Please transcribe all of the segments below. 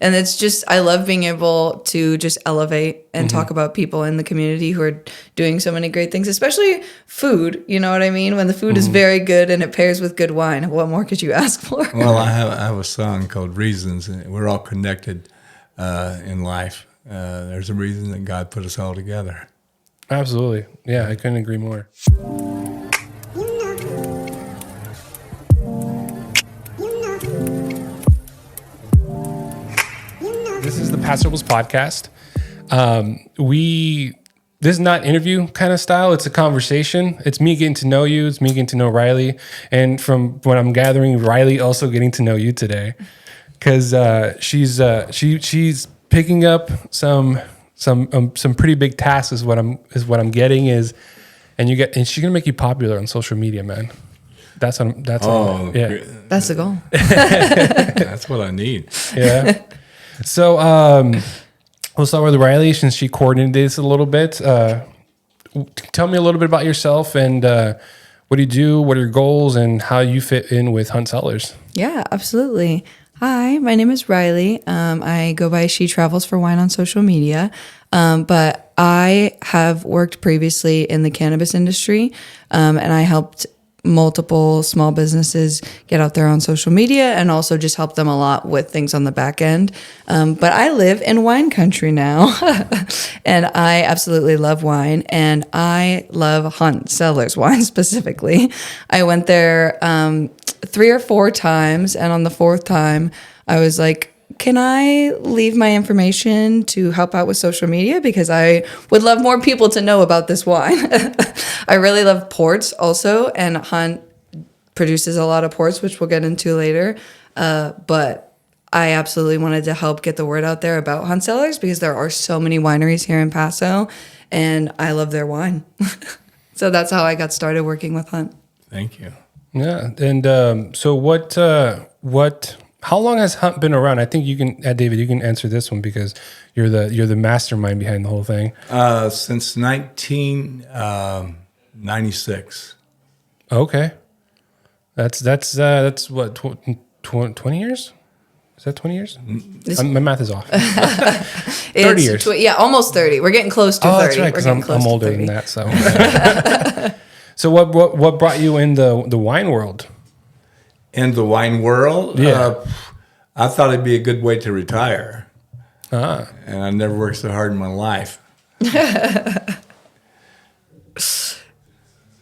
And it's just, I love being able to just elevate and talk about people in the community who are doing so many great things, especially food. You know what I mean? When the food is very good and it pairs with good wine, what more could you ask for? Well, I have a song called Reasons. We're all connected in life. There's a reason that God put us all together. Absolutely. Yeah, I couldn't agree more. This is the Paso Robles podcast. This is not interview kind of style. It's a conversation. It's me getting to know you. It's me getting to know Riley. And from what I'm gathering, Riley also getting to know you today, because she's picking up some pretty big tasks. Is what I'm getting is, and she's gonna make you popular on social media, man. That's the goal. That's what I need. Yeah. So we'll start with Riley, since she coordinated this a little bit. Tell me a little bit about yourself and what do you do, what are your goals, and how you fit in with Hunt Cellars. Yeah, absolutely. Hi, my name is Riley. I go by She Travels for Wine on social media, but I have worked previously in the cannabis industry, and I helped multiple small businesses get out there on social media and also just help them a lot with things on the back end. But I live in wine country now and I absolutely love wine, and I love Hunt Cellars wine specifically. I went there 3 or 4 times, and on the 4th time I was like, can I leave my information to help out with social media? Because I would love more people to know about this wine. I really love ports also, and Hunt produces a lot of ports, which we'll get into later. But I absolutely wanted to help get the word out there about Hunt Cellars, because there are so many wineries here in Paso, and I love their wine. So that's how I got started working with Hunt. Thank you. Yeah. And so how long has Hunt been around? I think you can, David, you can answer this one, because you're the mastermind behind the whole thing. Since 1996. Okay, that's what 20 years? Is that 20 years? My math is off. 30 years. Almost 30. We're getting close to 30. That's right, because I'm older than that. So, so what brought you in the wine world? In the wine world, yeah. I thought it'd be a good way to retire. And I never worked so hard in my life.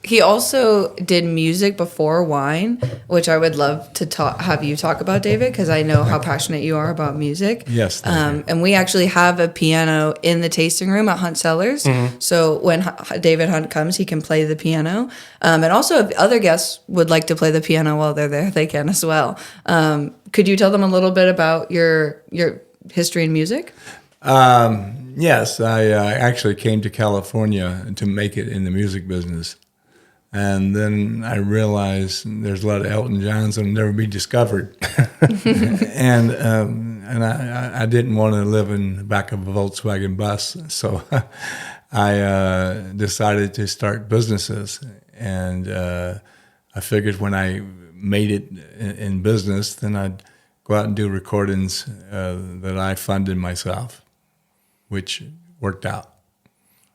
He also did music before wine, which I would love to have you talk about, David, because I know how passionate you are about music. Yes. And we actually have a piano in the tasting room at Hunt Cellars. Mm-hmm. So when David Hunt comes, he can play the piano. And also, if other guests would like to play the piano while they're there, they can as well. Could you tell them a little bit about your history in music? Yes, I actually came to California to make it in the music business. And then I realized there's a lot of Elton Johns that'll never be discovered. and I didn't want to live in the back of a Volkswagen bus. So I decided to start businesses. And I figured when I made it in business, then I'd go out and do recordings that I funded myself, which worked out.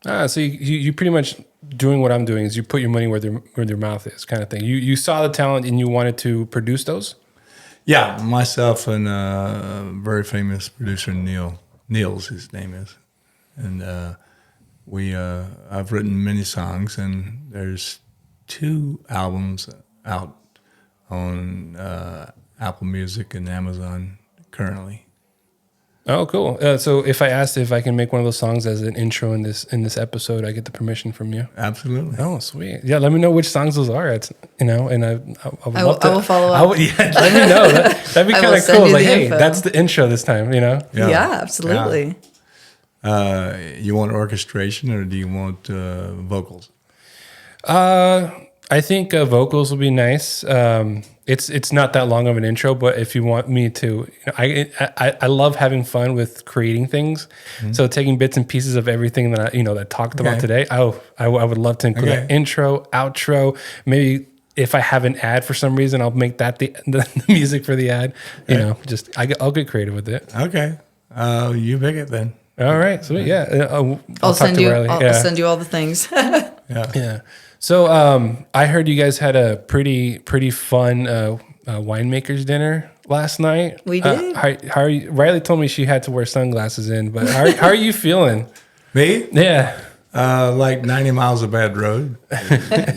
So you pretty much doing what I'm doing is you put your money where their mouth is, kind of thing. You saw the talent and you wanted to produce those? Yeah, myself and a very famous producer, Niels, his name is. And I've written many songs, and there's 2 albums out on Apple Music and Amazon currently. Oh, cool. So if I asked if I can make one of those songs as an intro in this episode, I get the permission from you? Absolutely. Oh, sweet. Yeah, let me know which songs those are. It's, and I would love to. I will follow up. Let me know. That'd be kind of cool. Like, hey, info. that's the intro this time, Yeah, absolutely. Yeah. You want orchestration or do you want vocals? I think vocals will be nice. It's not that long of an intro, but if you want me to, I love having fun with creating things. Mm-hmm. So taking bits and pieces of everything that I talked about today. I would love to include an intro, outro, maybe if I have an ad for some reason, I'll make that the music for the ad. You know, I'll get creative with it. Okay. You pick it then. All right, sweet. Yeah, I'll send you. Riley. I'll send you all the things. Yeah. So I heard you guys had a pretty fun winemakers dinner last night. We did. How are you? Riley told me she had to wear sunglasses in, but how are you feeling? Me? Yeah. Like 90 miles of bad road.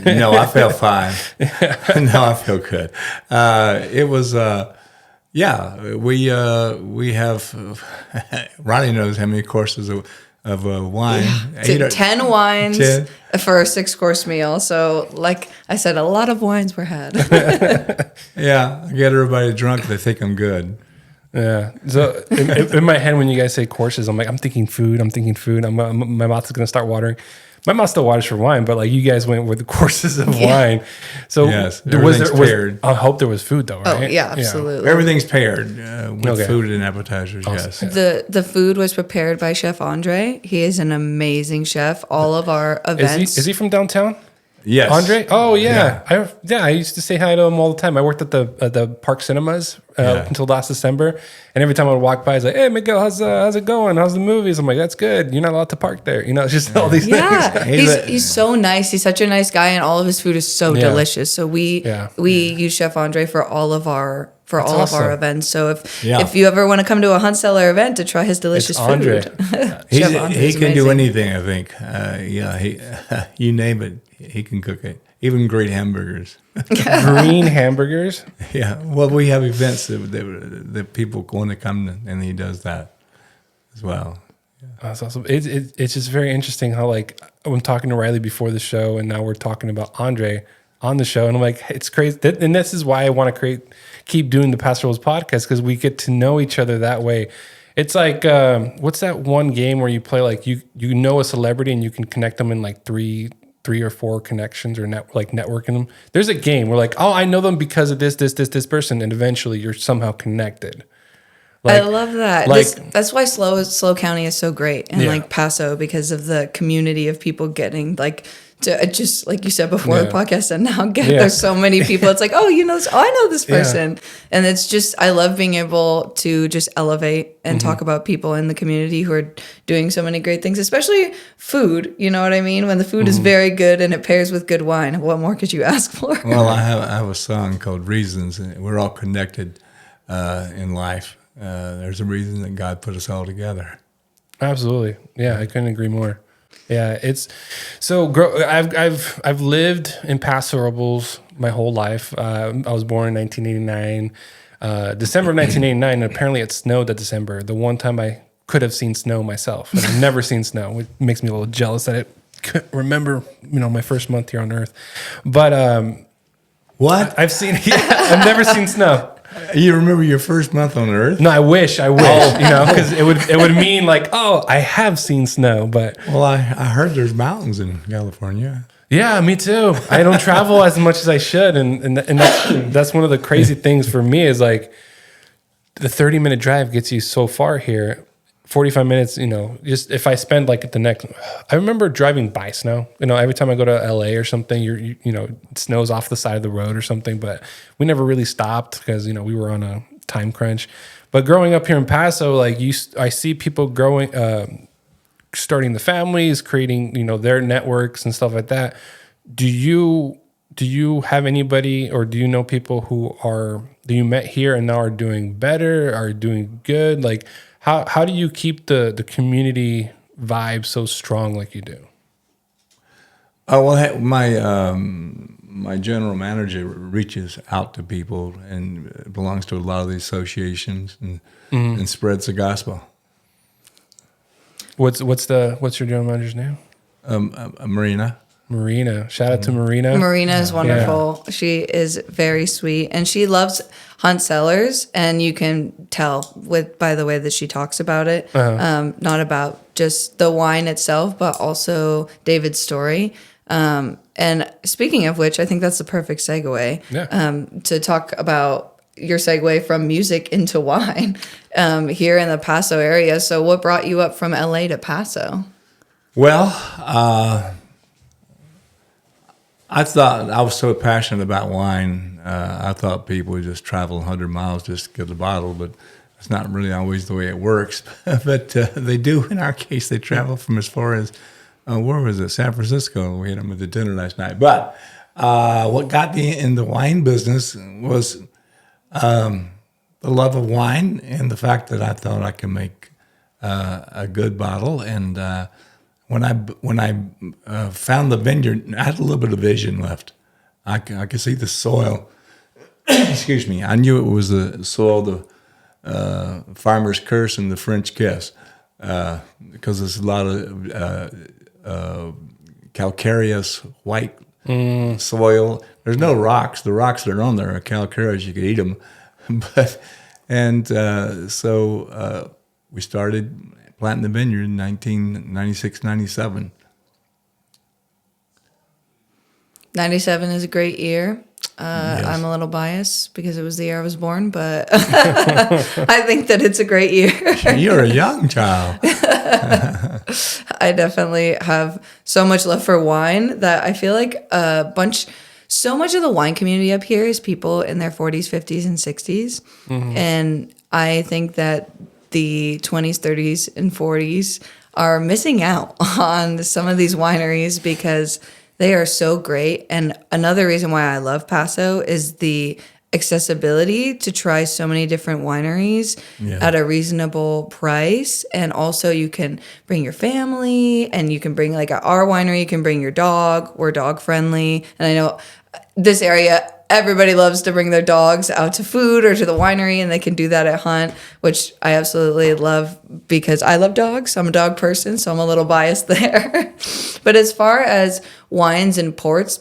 No, I felt fine. No, I feel good. It was, we have, Ronnie knows how many courses of wine. Yeah. 10 wines 10. for a 6-course meal. So, like I said, a lot of wines were had. Yeah, I get everybody drunk. They think I'm good. Yeah. So in my head, when you guys say courses, I'm like, I'm thinking food. My mouth is going to start watering. My mouth still waters for wine, but like you guys went with the courses of wine. So yes, everything's paired. I hope there was food though, right? Oh, yeah, absolutely. Everything's paired with food and appetizers, Awesome. yes. The food was prepared by Chef Andre. He is an amazing chef. All of our events. Is he from downtown? Yes. Andre? Oh yeah. I used to say hi to him all the time. I worked at the Park Cinemas until last December, and every time I would walk by, he's like, "Hey Miguel, how's it going? How's the movies?" I'm like, "That's good. You're not allowed to park there." You know, it's just all these Yeah, things. he's so nice. He's such a nice guy, and all of his food is so delicious. So we use Chef Andre for all of our of our events. So if you ever want to come to a Hunt Cellar event to try his delicious Andre. food, He Chef Andre's can do amazing. anything, I think. He you name it, he can cook it. Even great hamburgers. Green hamburgers. Yeah. Well, we have events that people want to come, and he does that as well. That's awesome. It's just very interesting how like I'm talking to Riley before the show, and now we're talking about Andre on the show, and I'm like, it's crazy. And this is why I want to keep doing the Paso Robles podcast, because we get to know each other that way. It's like what's that one game where you play like you know a celebrity and you can connect them in like three or four connections or networking them. There's a game where like, oh, I know them because of this person, and eventually you're somehow connected. I love that. Like, That's why Slow County is so great, and like Paso, because of the community of people getting like to just like you said before the podcast, and now there's so many people. It's like, oh, you know, I know this person, and it's just I love being able to just elevate and talk about people in the community who are doing so many great things, especially food. You know what I mean? When the food is very good and it pairs with good wine, what more could you ask for? Well, I have a song called "Reasons," and we're all connected in life. There's a reason that God put us all together. Absolutely. Yeah, I couldn't agree more. Yeah, it's so. I've lived in Paso Robles my whole life. I was born in 1989, December of 1989. And apparently, it snowed that December. The one time I could have seen snow myself, and I've never seen snow, which makes me a little jealous that I couldn't remember, my first month here on Earth. But what I've seen, I've never seen snow. You remember your first month on Earth? No, I wish, because it would mean like, oh, I have seen snow, but Well, I heard there's mountains in California. yeah, me too. I don't travel as much as I should, and that's one of the crazy things for me is like the 30-minute drive gets you so far here. 45 minutes, just if I spend like the next, I remember driving by snow, every time I go to LA or something, it snows off the side of the road or something, but we never really stopped because, we were on a time crunch. But growing up here in Paso, like I see people growing, starting the families, creating, their networks and stuff like that. Do you have anybody, or do you know people that you met here and now are doing better, are doing good? Like, how do you keep the community vibe so strong like you do? Oh, well, my general manager reaches out to people and belongs to a lot of the associations and spreads the gospel. What's your general manager's name? Marina. Marina. Shout out to Marina. Marina is wonderful. Yeah. She is very sweet, and she loves Hunt Cellars, and you can tell by the way that she talks about it. Not about just the wine itself, but also David's story. And speaking of which, I think that's the perfect segue to talk about your segue from music into wine here in the Paso area. So what brought you up from LA to Paso? Well, I thought I was so passionate about wine. I thought people would just travel 100 miles just to get a bottle, but it's not really always the way it works. But they do. In our case, they travel from as far as where was it? San Francisco. We had them at the dinner last night. But what got me in the wine business was the love of wine and the fact that I thought I could make a good bottle. And when I found the vineyard, I had a little bit of vision left. I could see the soil. Excuse me. I knew it was the soil, the farmer's curse and the French kiss, because there's a lot of calcareous white soil. There's no rocks. The rocks that are on there are calcareous. You could eat them. So we started planting the vineyard in 1996, 97. 97 is a great year. Yes. I'm a little biased because it was the year I was born, but I think that it's a great year. You're a young child. I definitely have so much love for wine that I feel like so much of the wine community up here is people in their 40s, 50s, and 60s. Mm-hmm. And I think that the 20s, 30s, and 40s are missing out on some of these wineries because they are so great. And another reason why I love Paso is the accessibility to try so many different wineries at a reasonable price. And also you can bring your family, and you can bring, like at our winery, you can bring your dog. We're dog friendly. And I know this area, everybody loves to bring their dogs out to food or to the winery, and they can do that at Hunt, which I absolutely love because I love dogs. I'm a dog person, so I'm a little biased there. But as far as wines and ports,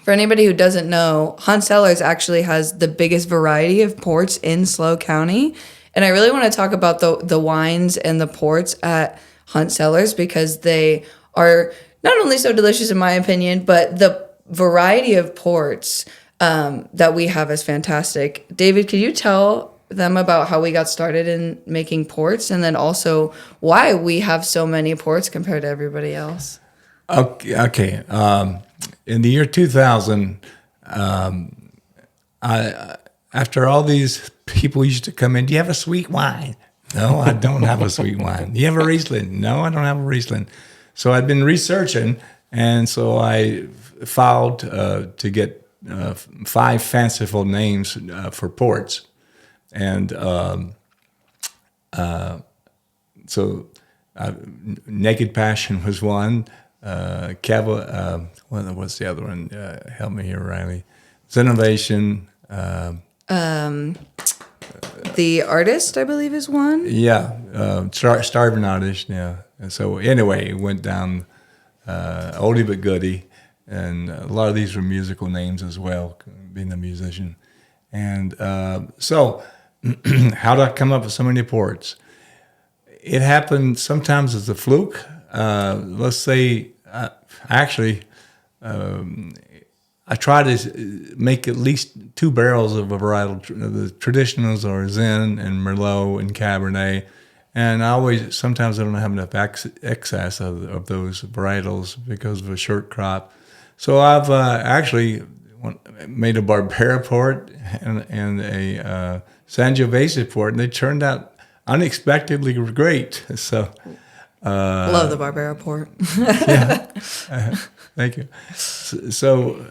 for anybody who doesn't know, Hunt Cellars actually has the biggest variety of ports in SLO County. And I really want to talk about the wines and the ports at Hunt Cellars because they are not only so delicious in my opinion, but the variety of ports that we have is fantastic. David, could you tell them about how we got started in making ports, and then also why we have so many ports compared to everybody else? Okay. In the year 2000, after all these people used to come in, do you have a sweet wine? No, I don't have a sweet wine. Do you have a Riesling? No, I don't have a Riesling. So I'd been researching, and so I filed to get 5 fanciful names for ports. And so Naked Passion was one. What's the other one? Help me here, Riley. Innovation. The Artist, I believe, is one. Yeah, Starving Artist. Yeah. And so anyway, it went down oldie but goodie, and a lot of these were musical names as well, being a musician. And so, how did I come up with so many ports? It happened sometimes as a fluke. Let's say, I try to make at least 2 barrels of a varietal. The traditionals are Zen and Merlot and Cabernet. And sometimes I don't have enough excess of those varietals because of a short crop. So I've actually made a Barbera port and a Sangiovese port, and they turned out unexpectedly great. So love the Barbera port. Yeah, thank you. So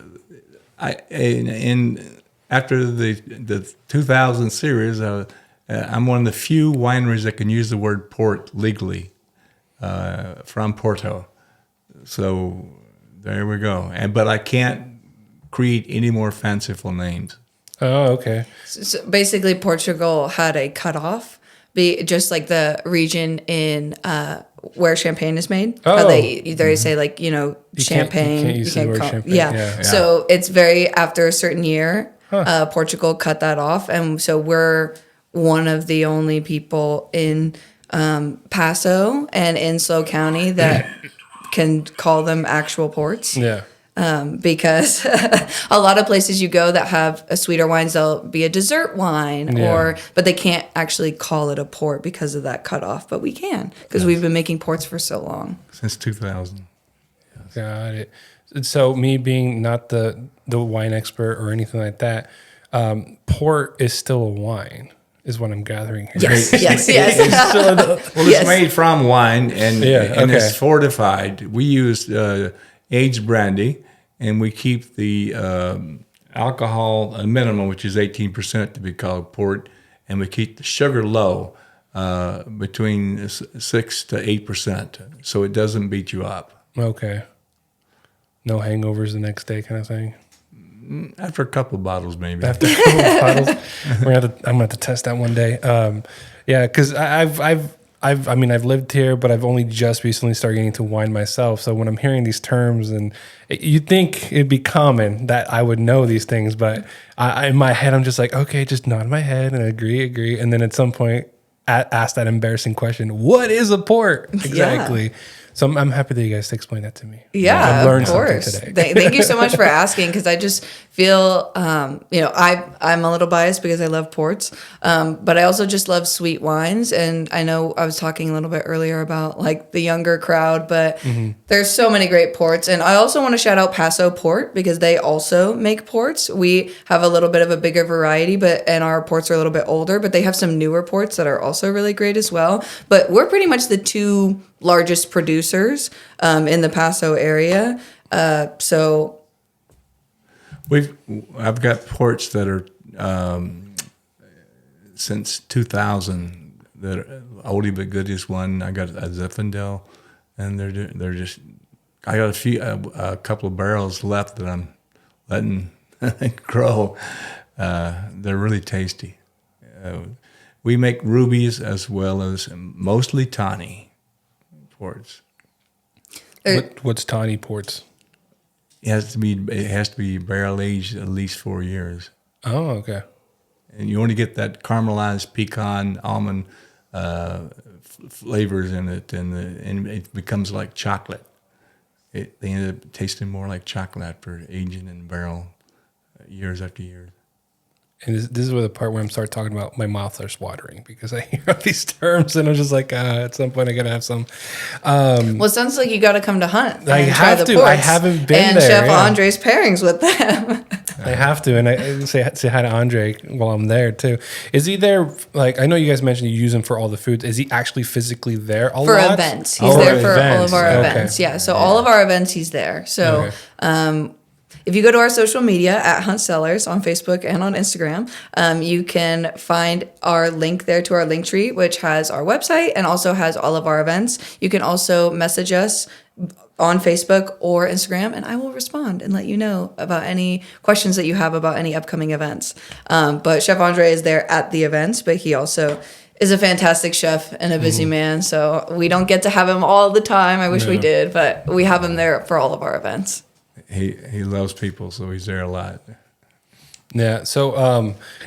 after the 2000 series, I'm one of the few wineries that can use the word port legally from Porto. So there we go. But I can't create any more fanciful names. Oh, okay. So basically, Portugal had a cutoff, just like the region in where champagne is made. Oh. How they say, like, champagne. You can't use the word champagne. Yeah. So it's after a certain year, Portugal cut that off. And so we're one of the only people in Paso and in SLO County that can call them actual ports. Yeah. Because a lot of places you go that have a sweeter wines, they'll be a dessert wine, but they can't actually call it a port because of that cutoff. But we can, because we've been making ports for so long. Since 2000. Got it. So me being not the wine expert or anything like that, port is still a wine, is what I'm gathering here. Yes, yes. Well, it's made from wine and it's fortified. We use aged brandy, and we keep the alcohol a minimum, which is 18% to be called port, and we keep the sugar low, between 6 to 8%, so it doesn't beat you up. Okay. No hangovers the next day, kind of thing. After a couple of bottles, maybe. After a couple of bottles, I'm gonna have to test that one day. Yeah, because I've lived here, but I've only just recently started getting into wine myself. So when I'm hearing these terms, and you'd think it'd be common that I would know these things, but in my head, I'm just like, okay, just nod my head and agree. And then at some point, ask that embarrassing question: what is a port exactly? Yeah. So I'm happy that you guys explained that to me. Yeah, I've learned of course. Something today. Thank you so much for asking, because I just feel, I'm a little biased because I love ports, but I also just love sweet wines. And I know I was talking a little bit earlier about like the younger crowd, but there's so many great ports. And I also want to shout out Paso Port, because they also make ports. We have a little bit of a bigger variety, and our ports are a little bit older, but they have some newer ports that are also really great as well. But we're pretty much the two largest producers in the Paso area. So I've got ports that are since 2000 that are oldie but goodies. One I got a Zinfandel, and they're just. I got a couple of barrels left that I'm letting grow. They're really tasty. We make rubies as well as mostly tawny ports. What's tawny ports? It has to be barrel aged at least 4 years. Oh, okay. And you only get that caramelized pecan almond flavors in it, and it becomes like chocolate. They end up tasting more like chocolate after aging in barrel years after years. And this is where the part where I'm start talking about my mouth starts watering, because I hear these terms and I'm just like, at some point I gotta have some. Well, it sounds like you got to come to Hunt. I have to. I haven't been and there. And Chef Andre's pairings with them. I have to, and I say hi to Andre while I'm there too. Is he there? Like, I know you guys mentioned you use him for all the foods. Is he actually physically there a lot? For events. He's there for all of our events. Yeah, so all of our events he's there. So if you go to our social media at Hunt Cellars on Facebook and on Instagram, you can find our link there to our link tree, which has our website and also has all of our events. You can also message us on Facebook or Instagram, and I will respond and let you know about any questions that you have about any upcoming events. But Chef Andre is there at the events, but he also is a fantastic chef and a busy man, so we don't get to have him all the time. I wish we did, but we have him there for all of our events. He loves people, so he's there a lot. Yeah. So,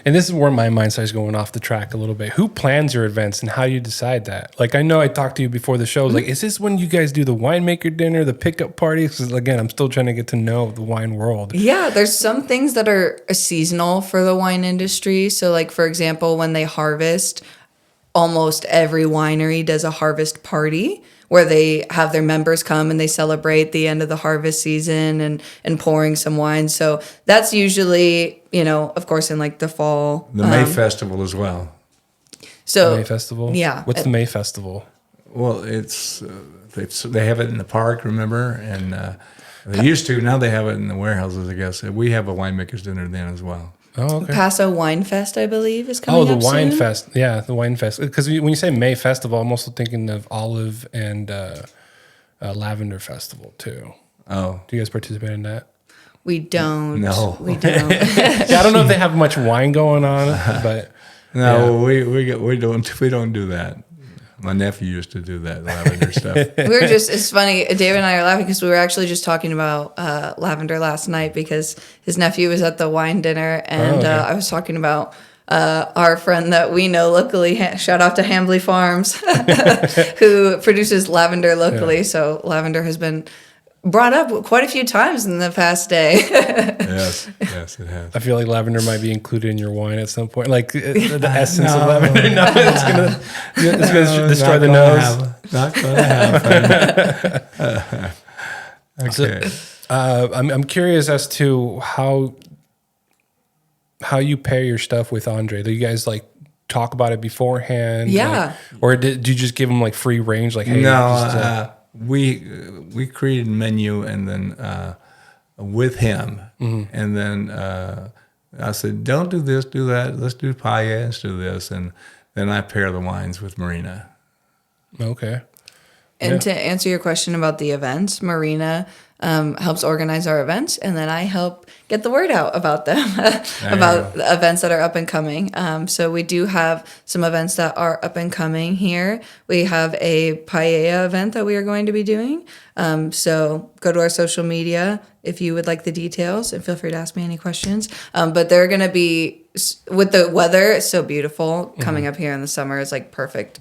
and this is where my mind starts going off the track a little bit. Who plans your events, and how do you decide that? Like, I know I talked to you before the show. I was like, is this when you guys do the winemaker dinner, the pickup parties? Because again, I'm still trying to get to know the wine world. Yeah, there's some things that are seasonal for the wine industry. So, like, for example, when they harvest, almost every winery does a harvest party where they have their members come and they celebrate the end of the harvest season and pouring some wine. So that's usually, of course, in like the fall. The May Festival as well. So the May Festival? Yeah. What's the May Festival? Well, it's they have it in the park, remember? And they used to. Now they have it in the warehouses, I guess. We have a winemaker's dinner then as well. Oh, okay. Paso Wine Fest, I believe, is coming up the Wine soon. Fest. Yeah, the Wine Fest. Because when you say May Festival, I'm also thinking of Olive and Lavender Festival, too. Oh. Do you guys participate in that? We don't. No. We don't. Yeah, I don't know if they have much wine going on, but... No, yeah. we don't do that. My nephew used to do that lavender stuff. It's funny, David and I are laughing because we were actually just talking about lavender last night because his nephew was at the wine dinner, and I was talking about our friend that we know locally, shout out to Hambley Farms, who produces lavender locally. Yeah. So lavender has been brought up quite a few times in the past day. yes, it has. I feel like lavender might be included in your wine at some point, like the essence of lavender. No, it's gonna destroy the nose. Not gonna happen. Okay. I'm curious as to how you pair your stuff with Andre. Do you guys like talk about it beforehand? Yeah. Or did you just give him like free range? Like, hey, No, we created a menu and then with him, and then I said, "Don't do this, do that. Let's do paella, let's do this," and then I pair the wines with Marina. okay. And to answer your question about the events, Marina helps organize our events, and then I help get the word out about them, about the events that are up and coming. So we do have some events that are up and coming here. We have a paella event that we are going to be doing. So go to our social media if you would like the details, and feel free to ask me any questions. But they're going to be, with the weather, it's so beautiful coming up here in the summer. It's like perfect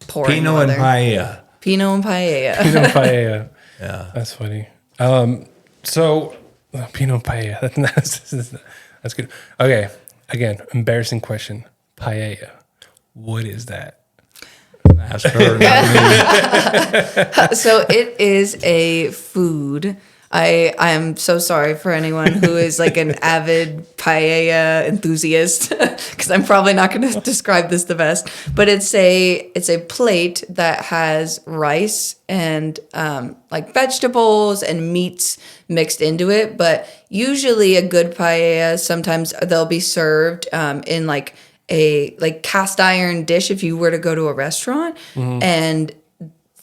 pouring Pinot weather. and paella. Pinot and paella. Pinot paella. Yeah. That's funny. So Pinot paella. That's good. Okay. Again, embarrassing question. Paella. What is that? Ask her, not me. So it is a food. I am so sorry for anyone who is like an avid paella enthusiast, because I'm probably not going to describe this the best. But it's a plate that has rice and like vegetables and meats mixed into it. But usually a good paella, sometimes they'll be served in like a cast iron dish if you were to go to a restaurant. And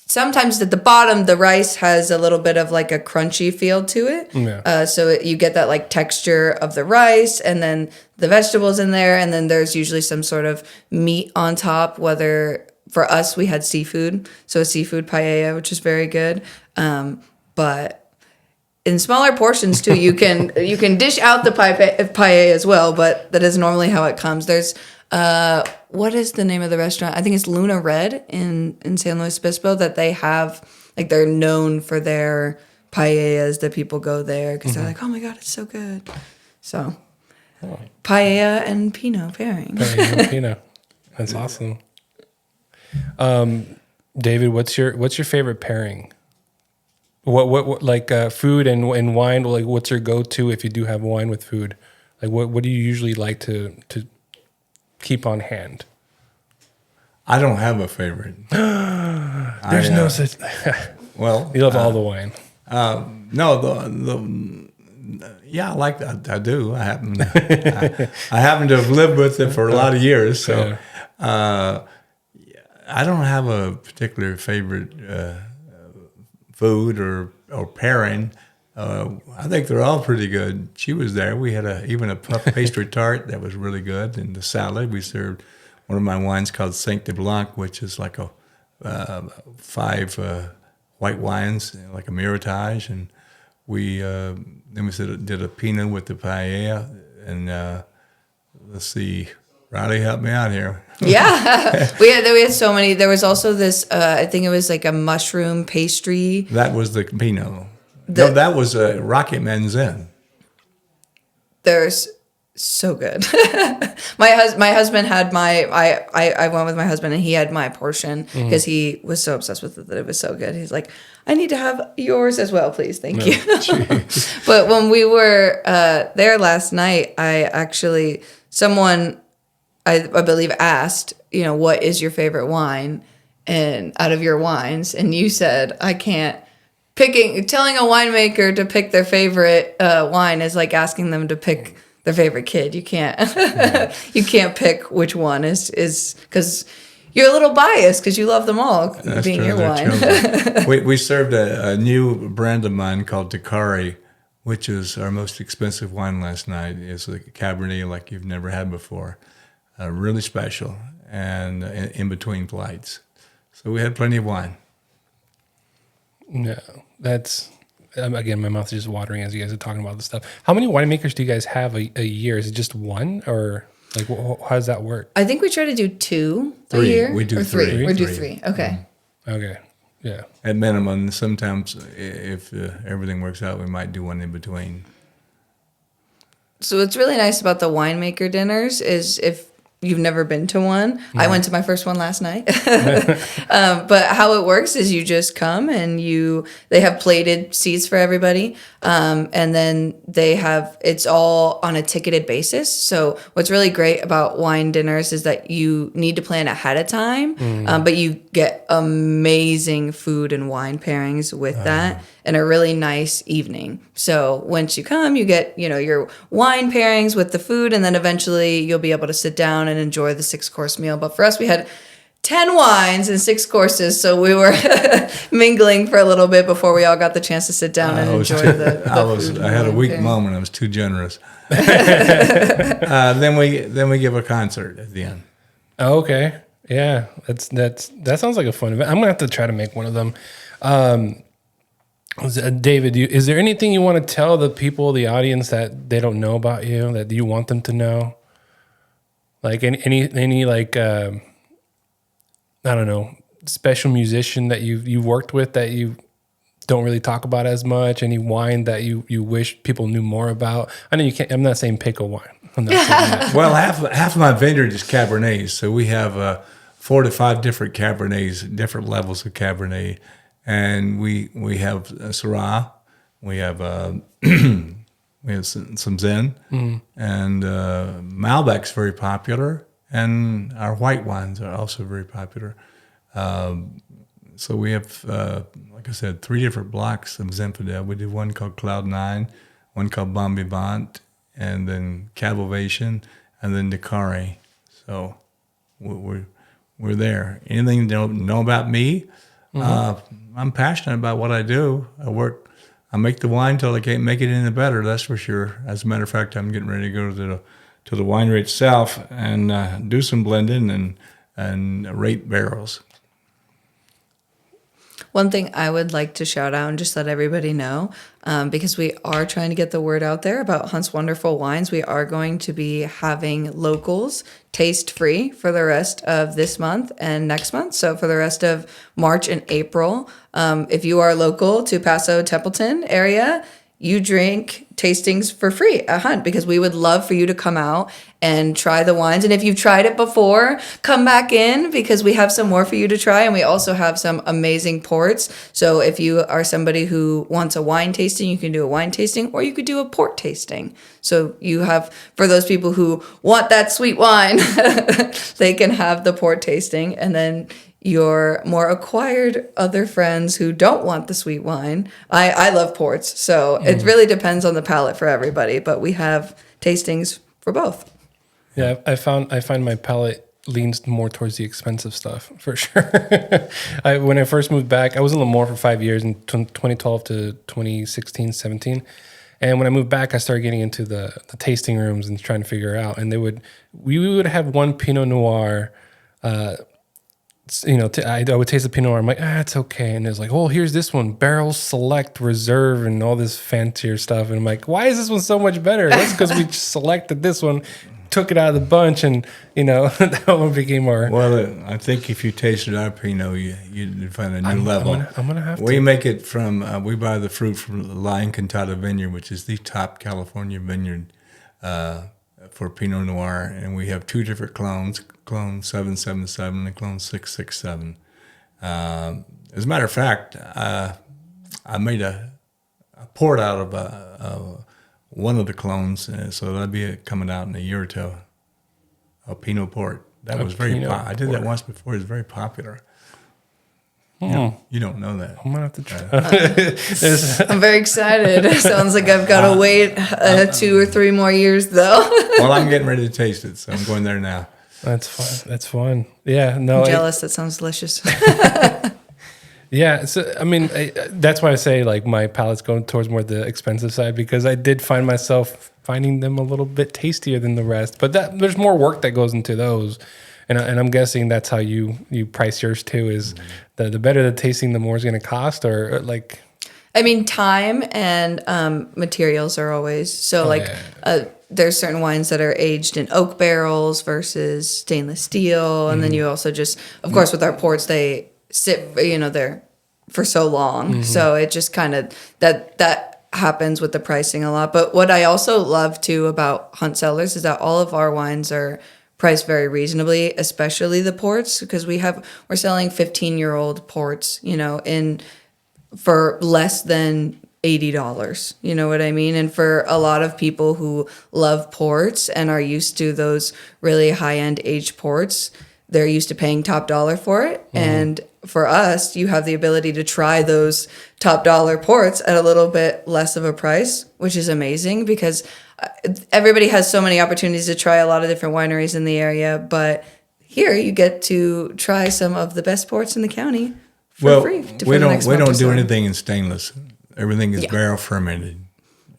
sometimes at the bottom, the rice has a little bit of like a crunchy feel to it. Yeah. So you get that like texture of the rice, and then the vegetables in there. And then there's usually some sort of meat on top, whether for us, we had seafood. So a seafood paella, which is very good. But in smaller portions too, you can dish out the paella as well, but that is normally how it comes. There's what is the name of the restaurant? I think it's Luna Red in San Luis Obispo, that they have, like, they're known for their paellas, that people go there because they're like, oh my God, it's so good. So paella and Pinot pairing. Paella and Pinot. That's awesome. David, what's your favorite pairing? What like food and wine? Like, what's your go-to if you do have wine with food? Like, what do you usually like to keep on hand? I don't have a favorite. There's no such. Well, You love all the wine. No, yeah, I like that. I do. I happen to have lived with it for a lot of years, so I don't have a particular favorite food or pairing. I think they're all pretty good. She was there. We had even a puff pastry tart that was really good. And the salad, we served one of my wines called Saint de Blanc, which is like a 5 white wines, like a Meritage. And we then we did a Pinot with the paella. And let's see, Riley, help me out here. Yeah, we had so many. There was also this. I think it was like a mushroom pastry. That was the Pinot. No, that was Rocket Man's Inn. There's so good. My husband had I went with my husband, and he had my portion because he was so obsessed with it that it was so good. He's like, I need to have yours as well, please. Thank you. But when we were there last night, someone I believe asked, what is your favorite wine, and out of your wines, and you said, I can't. Telling a winemaker to pick their favorite wine is like asking them to pick their favorite kid. You can't you can't pick which one is because you're a little biased because you love them all. That's being true, your wine. we served a new brand of mine called Kaale, which is our most expensive wine last night. It's a Cabernet like you've never had before, really special, and in between flights. So we had plenty of wine. No, that's again, my mouth is just watering as you guys are talking about this stuff. How many winemakers do you guys have a year? Is it just one, or like how does that work? I think we try to do 2 a 3. year. We do or 3. We do 3. Okay. Okay, yeah. At minimum, sometimes if everything works out, we might do one in between. So what's really nice about the winemaker dinners is if you've never been to one. I went to my first one last night. But how it works is you just come and they have plated seats for everybody. And then it's all on a ticketed basis. So what's really great about wine dinners is that you need to plan ahead of time, but you get amazing food and wine pairings with that and a really nice evening. So once you come, you get, your wine pairings with the food, and then eventually you'll be able to sit down and enjoy the 6-course meal. But for us, we had 10 wines and 6 courses, so we were mingling for a little bit before we all got the chance to sit down and enjoy the food. I had a weak moment. I was too generous. Then we give a concert at the end. Oh, okay. Yeah, that sounds like a fun event. I'm gonna have to try to make one of them. David, is there anything you want to tell the people, the audience, that they don't know about you, that you want them to know? Like any like I don't know, special musician that you worked with that you don't really talk about as much? Any wine that you wish people knew more about? I know you can't. I'm not saying pick a wine. I'm not saying that. Well, half of my vineyard is Cabernets, so we have 4 to 5 different Cabernets, different levels of Cabernet, and we have Syrah, we have we have some Zen, and Malbec's very popular, and our white wines are also very popular. So we have, like I said, 3 different blocks of Zinfandel. We did one called Cloud 9, one called Bon Vivant, and then Cabovation, and then Decare. So we're there. Anything you don't know about me? I'm passionate about what I do. I make the wine till I can't make it any better. That's for sure. As a matter of fact, I'm getting ready to go to the winery itself and do some blending and rate barrels. One thing I would like to shout out and just let everybody know, because we are trying to get the word out there about Hunt's Wonderful Wines, we are going to be having locals taste free for the rest of this month and next month. So for the rest of March and April, if you are local to Paso Templeton area, you drink tastings for free at Hunt, because we would love for you to come out and try the wines. And if you've tried it before, come back in, because we have some more for you to try. And we also have some amazing ports. So if you are somebody who wants a wine tasting, you can do a wine tasting, or you could do a port tasting. So you have, for those people who want that sweet wine, they can have the port tasting. And then your more acquired other friends who don't want the sweet wine. I love ports, so it really depends on the palate for everybody, but we have tastings for both. Yeah, I find my palate leans more towards the expensive stuff, for sure. When I first moved back, I was in Lemoore for 5 years, in 2012 to 2016, 17. And when I moved back, I started getting into the tasting rooms and trying to figure out. And we would have one Pinot Noir. I would taste the Pinot Noir. I'm like, it's okay. And it's like, oh, here's this one, Barrel Select Reserve, and all this fancier stuff. And I'm like, why is this one so much better? That's because we selected this one, took it out of the bunch, and that one became our. Well, I think if you tasted our Pinot, you'd find a new level. I'm gonna have to. We make it from. We buy the fruit from the La Encantada Vineyard, which is the top California vineyard for Pinot Noir, and we have 2 different clones, clone 777 and clone 667. As a matter of fact, I made a port out of one of the clones, so that'll be coming out in a year or two. A Pinot port. That was very popular. I did that once before. It was very popular. You don't know that. I'm gonna have to try. I'm very excited. It sounds like I've got to wait 2 or 3 more years, though. Well, I'm getting ready to taste it, so I'm going there now. That's fun. That's fun. Yeah, no. I'm jealous. That sounds delicious. Yeah, so I mean, that's why I say like my palate's going towards more the expensive side, because I did find myself finding them a little bit tastier than the rest. But there's more work that goes into those. And I'm guessing that's how you price yours too, is the better the tasting, the more it's going to cost, or like... I mean, time and materials are always... So there's certain wines that are aged in oak barrels versus stainless steel. And then you also just... Of course, with our ports, they sit, there for so long. So it just kind of... That happens with the pricing a lot. But what I also love too about Hunt Cellars is that all of our wines are priced very reasonably, especially the ports, because we're selling 15-year-old ports, for less than $80. You know what I mean? And for a lot of people who love ports and are used to those really high-end aged ports, they're used to paying top dollar for it. And for us, you have the ability to try those top dollar ports at a little bit less of a price, which is amazing because everybody has so many opportunities to try a lot of different wineries in the area. But here you get to try some of the best ports in the county for free. We don't do anything in stainless. Everything is barrel fermented.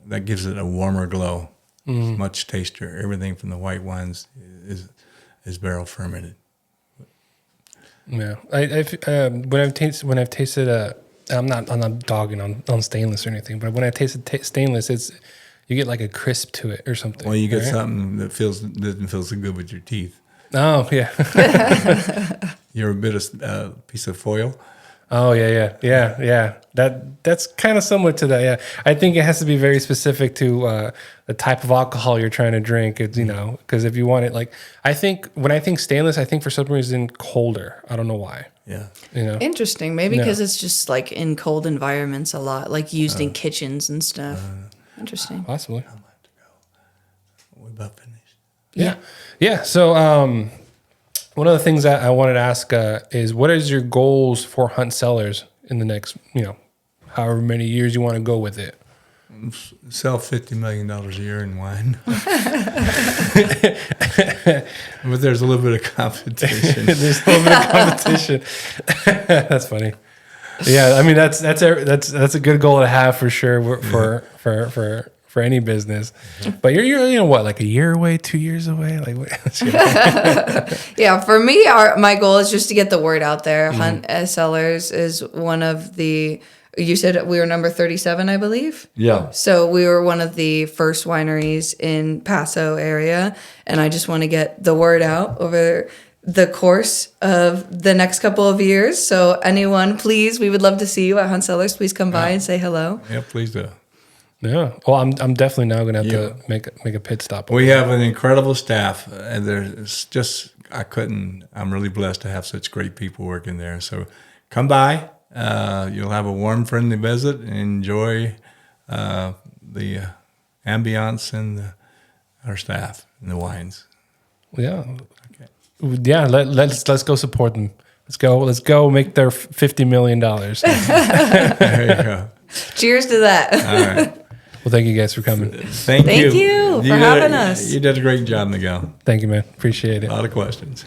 That gives it a warmer glow. It's much tastier. Everything from the white wines is barrel fermented. Yeah, when I've tasted I'm not dogging on stainless or anything, but when I tasted stainless, you get like a crisp to it or something. Well, you get something that doesn't feel so good with your teeth. Oh yeah. You're a bit of piece of foil. Oh yeah. That's kind of similar to that. Yeah, I think it has to be very specific to the type of alcohol you're trying to drink. It's, because if you want it, like when I think stainless, I think for some reason colder. I don't know why. Yeah. Interesting. Maybe because it's just like in cold environments a lot, like used in kitchens and stuff. Interesting. Possibly. I'm about to go. We're about finished. Yeah. So one of the things that I wanted to ask is, what is your goals for Hunt Cellars in the next, however many years you want to go with it? Sell $50 million a year in wine. But there's a little bit of competition. There's a little bit of competition. That's funny. Yeah, I mean that's a good goal to have for sure for any business. But you're what, like a year away, 2 years away? Like what? Yeah, for me, my goal is just to get the word out there. Hunt Cellars is one of the. You said we were number 37, I believe. Yeah. So we were one of the first wineries in Paso area, and I just want to get the word out over the course of the next couple of years. So anyone, please, we would love to see you at Hunt Cellars. Please come by and say hello. Yeah, please do. Yeah. Well, I'm definitely now going to have to make a pit stop. We have an incredible staff, and there's just I'm really blessed to have such great people working there. So come by. You'll have a warm, friendly visit and enjoy the ambiance and our staff and the wines. Yeah. Okay. Yeah. Let's go support them. Let's go make their $50 million. There you go. Cheers to that. All right. Well, thank you guys for coming. Thank you for having us. You did a great job, Miguel. Thank you, man. Appreciate it. A lot of questions.